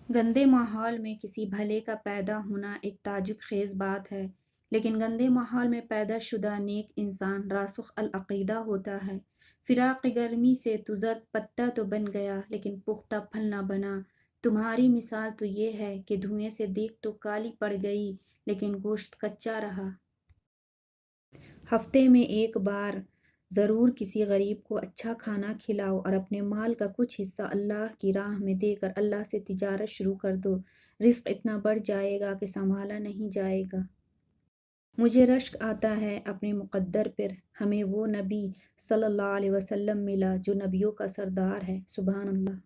گندے ماحول میں کسی بھلے کا پیدا ہونا ایک تعجب خیز بات ہے، لیکن گندے ماحول میں پیدا شدہ نیک انسان راسخ العقیدہ ہوتا ہے۔ فراق گرمی سے تو زرد پتا تو بن گیا لیکن پختہ پھل نہ بنا۔ تمہاری مثال تو یہ ہے کہ دھوئیں سے دیگ تو کالی پڑ گئی لیکن گوشت کچا رہا۔ ہفتے میں ایک بار ضرور کسی غریب کو اچھا کھانا کھلاؤ اور اپنے مال کا کچھ حصہ اللہ کی راہ میں دے کر اللہ سے تجارت شروع کر دو۔ رزق اتنا بڑھ جائے گا کہ سنبھالا نہیں جائے گا۔ مجھے رشک آتا ہے اپنے مقدر پر، ہمیں وہ نبی صلی اللہ علیہ وسلم ملا جو نبیوں کا سردار ہے، سبحان اللہ۔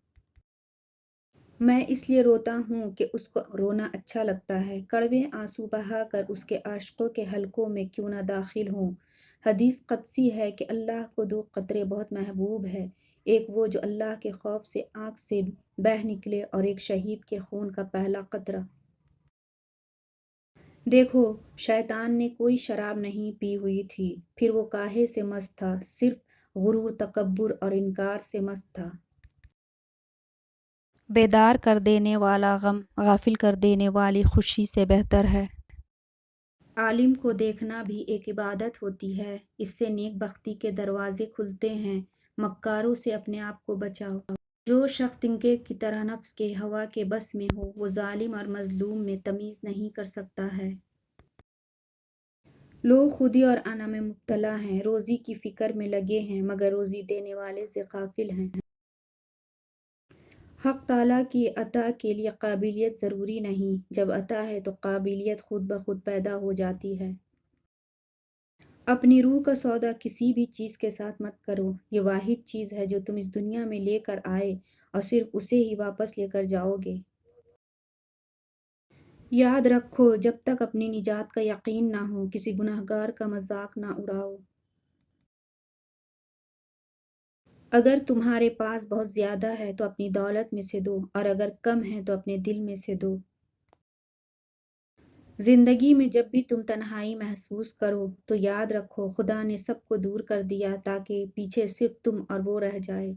میں اس لیے روتا ہوں کہ اس کو رونا اچھا لگتا ہے، کڑوے آنسو بہا کر اس کے عاشقوں کے حلقوں میں کیوں نہ داخل ہوں۔ حدیث قدسی ہے کہ اللہ کو دو قطرے بہت محبوب ہے، ایک وہ جو اللہ کے خوف سے آنکھ سے بہہ نکلے اور ایک شہید کے خون کا پہلا قطرہ۔ دیکھو، شیطان نے کوئی شراب نہیں پی ہوئی تھی، پھر وہ کاہے سے مست تھا، صرف غرور، تکبر اور انکار سے مست تھا۔ بیدار کر دینے والا غم غافل کر دینے والی خوشی سے بہتر ہے۔ عالم کو دیکھنا بھی ایک عبادت ہوتی ہے، اس سے نیک بختی کے دروازے کھلتے ہیں۔ مکاروں سے اپنے آپ کو بچاؤ۔ جو شخص تنکے کی طرح نفس کے ہوا کے بس میں ہو، وہ ظالم اور مظلوم میں تمیز نہیں کر سکتا ہے۔ لوگ خودی اور انا میں مبتلا ہیں، روزی کی فکر میں لگے ہیں مگر روزی دینے والے سے غافل ہیں۔ حق تعالیٰ کی عطا کے لیے قابلیت ضروری نہیں، جب عطا ہے تو قابلیت خود بخود پیدا ہو جاتی ہے۔ اپنی روح کا سودا کسی بھی چیز کے ساتھ مت کرو، یہ واحد چیز ہے جو تم اس دنیا میں لے کر آئے اور صرف اسے ہی واپس لے کر جاؤ گے۔ یاد رکھو، جب تک اپنی نجات کا یقین نہ ہو، کسی گنہگار کا مذاق نہ اڑاؤ۔ اگر تمہارے پاس بہت زیادہ ہے تو اپنی دولت میں سے دو، اور اگر کم ہے تو اپنے دل میں سے دو۔ زندگی میں جب بھی تم تنہائی محسوس کرو تو یاد رکھو خدا نے سب کو دور کر دیا تاکہ پیچھے صرف تم اور وہ رہ جائے۔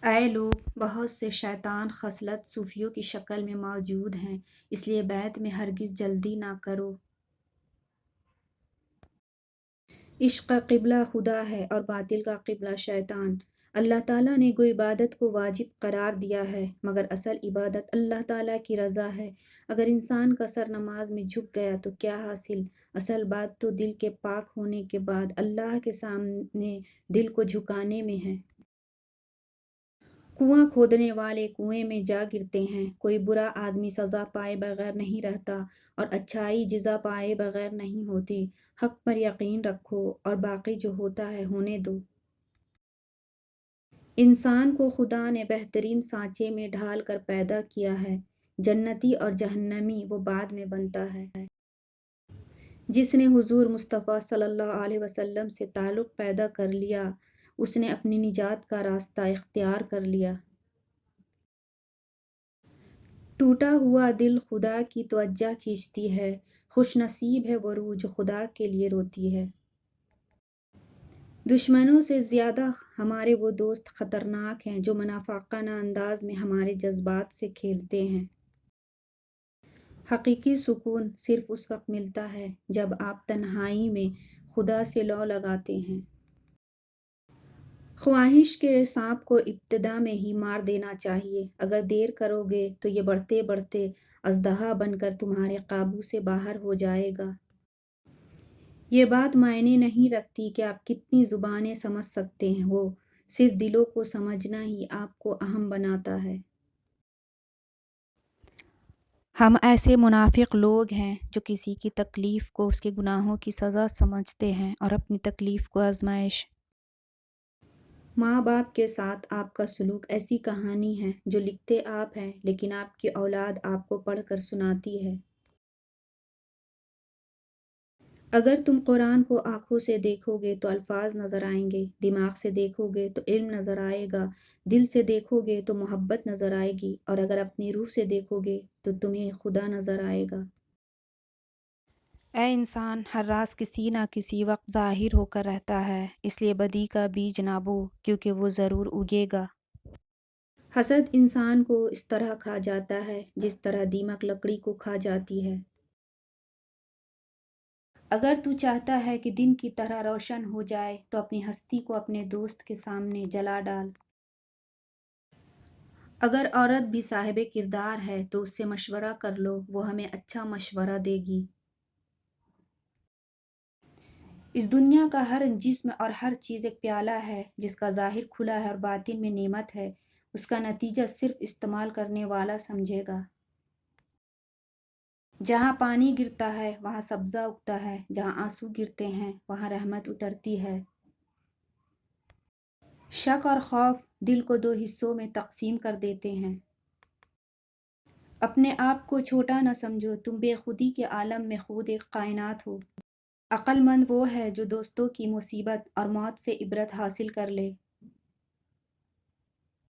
اے لوگ، بہت سے شیطان خصلت صوفیوں کی شکل میں موجود ہیں، اس لیے بیعت میں ہرگز جلدی نہ کرو۔ عشق کا قبلہ خدا ہے اور باطل کا قبلہ شیطان۔ اللہ تعالیٰ نے گو عبادت کو واجب قرار دیا ہے، مگر اصل عبادت اللہ تعالیٰ کی رضا ہے۔ اگر انسان کا سر نماز میں جھک گیا تو کیا حاصل؟ اصل بات تو دل کے پاک ہونے کے بعد اللہ کے سامنے دل کو جھکانے میں ہے۔ کنواں کھودنے والے کنویں میں جا گرتے ہیں، کوئی برا آدمی سزا پائے بغیر نہیں رہتا اور اچھائی جزا پائے بغیر نہیں ہوتی۔ حق پر یقین رکھو اور باقی جو ہوتا ہے ہونے دو۔ انسان کو خدا نے بہترین سانچے میں ڈھال کر پیدا کیا ہے، جنتی اور جہنمی وہ بعد میں بنتا ہے۔ جس نے حضور مصطفیٰ صلی اللہ علیہ وسلم سے تعلق پیدا کر لیا، اس نے اپنی نجات کا راستہ اختیار کر لیا۔ ٹوٹا ہوا دل خدا کی توجہ کھینچتی ہے، خوش نصیب ہے وہ روح جو خدا کے لیے روتی ہے۔ دشمنوں سے زیادہ ہمارے وہ دوست خطرناک ہیں جو منافقانہ انداز میں ہمارے جذبات سے کھیلتے ہیں۔ حقیقی سکون صرف اس وقت ملتا ہے جب آپ تنہائی میں خدا سے لو لگاتے ہیں۔ خواہش کے سانپ کو ابتدا میں ہی مار دینا چاہیے، اگر دیر کرو گے تو یہ بڑھتے بڑھتے اژدہا بن کر تمہارے قابو سے باہر ہو جائے گا۔ یہ بات معنی نہیں رکھتی کہ آپ کتنی زبانیں سمجھ سکتے ہو، صرف دلوں کو سمجھنا ہی آپ کو اہم بناتا ہے۔ ہم ایسے منافق لوگ ہیں جو کسی کی تکلیف کو اس کے گناہوں کی سزا سمجھتے ہیں اور اپنی تکلیف کو آزمائش۔ ماں باپ کے ساتھ آپ کا سلوک ایسی کہانی ہے جو لکھتے آپ ہیں لیکن آپ کی اولاد آپ کو پڑھ کر سناتی ہے۔ اگر تم قرآن کو آنکھوں سے دیکھو گے تو الفاظ نظر آئیں گے، دماغ سے دیکھو گے تو علم نظر آئے گا، دل سے دیکھو گے تو محبت نظر آئے گی، اور اگر اپنی روح سے دیکھو گے تو تمہیں خدا نظر آئے گا۔ اے انسان، ہر راز کسی نہ کسی وقت ظاہر ہو کر رہتا ہے، اس لیے بدی کا بیج نہ بو کیونکہ وہ ضرور اگے گا۔ حسد انسان کو اس طرح کھا جاتا ہے جس طرح دیمک لکڑی کو کھا جاتی ہے۔ اگر تو چاہتا ہے کہ دن کی طرح روشن ہو جائے تو اپنی ہستی کو اپنے دوست کے سامنے جلا ڈال۔ اگر عورت بھی صاحب کردار ہے تو اس سے مشورہ کر لو، وہ ہمیں اچھا مشورہ دے گی۔ اس دنیا کا ہر جسم اور ہر چیز ایک پیالہ ہے جس کا ظاہر کھلا ہے اور باطن میں نعمت ہے، اس کا نتیجہ صرف استعمال کرنے والا سمجھے گا۔ جہاں پانی گرتا ہے وہاں سبزہ اگتا ہے، جہاں آنسو گرتے ہیں وہاں رحمت اترتی ہے۔ شک اور خوف دل کو دو حصوں میں تقسیم کر دیتے ہیں۔ اپنے آپ کو چھوٹا نہ سمجھو، تم بے خودی کے عالم میں خود ایک کائنات ہو۔ عقل مند وہ ہے جو دوستوں کی مصیبت اور موت سے عبرت حاصل کر لے۔